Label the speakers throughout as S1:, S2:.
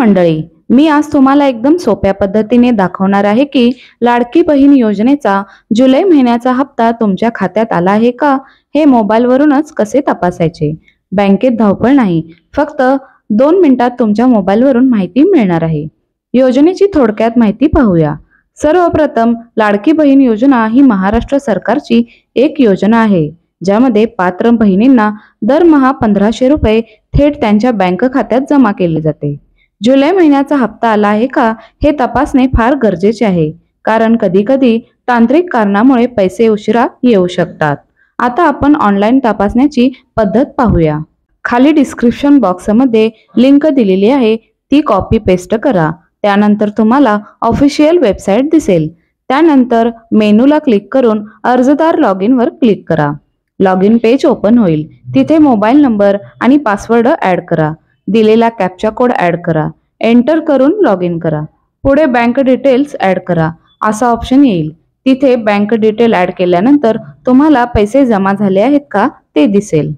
S1: मंडळी, मी आज तुम्हाला एकदम सोप्या पद्धतीने दाखवणार आहे की लाडकी बहीण योजनेचा जुलै महिन्याचा हप्ता तुमच्या खात्यात आला आहे का हे मोबाईलवरूनच कसे तपासायचे। बँकेत धावपळ नाही, फक्त 2 मिनिटात तुमच्या मोबाईलवरून माहिती मिळणार आहे। योजनेची थोडक्यात माहिती पाहूया। सर्वप्रथम लाडकी बहीण योजना ही महाराष्ट्र सरकारची एक योजना आहे, ज्यामध्ये पात्र बहिणींना दरमहा 1500 रुपये थेट त्यांच्या बँक खात्यात जमा केले जाते। जुलै महिन्याचा हप्ता आला आहे का हे तपासणे फार गरजेचे आहे, कारण कधीकधी तांत्रिक कारणामुळे पैसे उशिरा येऊ शकतात। आता आपण ऑनलाईन तपासण्याची पद्धत पाहूया। खाली डिस्क्रिप्शन बॉक्समध्ये लिंक दिलेली आहे, ती कॉपी पेस्ट करा। त्यानंतर तुम्हाला ऑफिशियल वेबसाईट दिसेल। त्यानंतर मेनूला क्लिक करून अर्जदार लॉग इन वर क्लिक करा। लॉग इन पेज ओपन होईल। तिथे मोबाईल नंबर आणि पासवर्ड ऍड करा। दिलेला कॅप्चा कोड ऍड करा। एंटर करून लॉग इन करा। पुढे बँक डिटेल्स ऍड करा असा ऑप्शन येईल। तिथे बँक डिटेल ऍड केल्यानंतर तुम्हाला पैसे जमा झाले आहेत का ते दिसेल।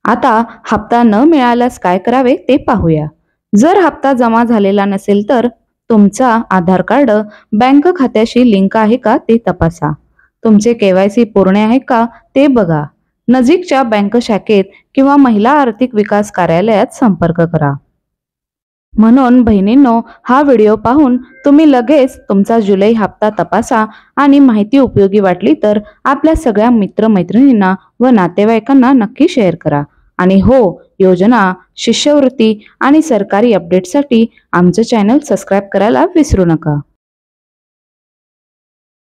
S1: आता हप्ता न मिळाल्यास काय करावे ते पाहूया। जर हप्ता जमा झालेला नसेल तर तुमचा आधार कार्ड बँक खात्याशी लिंक आहे का ते तपासा। तुमचे KYC पूर्ण आहे का ते बघा। नजीकच्या बँक शाखेत किंवा महिला आर्थिक विकास कार्यालयात संपर्क करा। म्हणून बहिणींनो, हा व्हिडिओ पाहून तुम्ही लगेच तुमचा जुलै हप्ता तपासा आणि माहिती उपयोगी वाटली तर आपल्या सगळ्या मित्रमैत्रिणींना व नातेवाईकांना नक्की शेअर करा। आणि हो, योजना, शिष्यवृत्ती आणि सरकारी अपडेटसाठी आमचं चॅनल सबस्क्राईब करायला विसरू नका।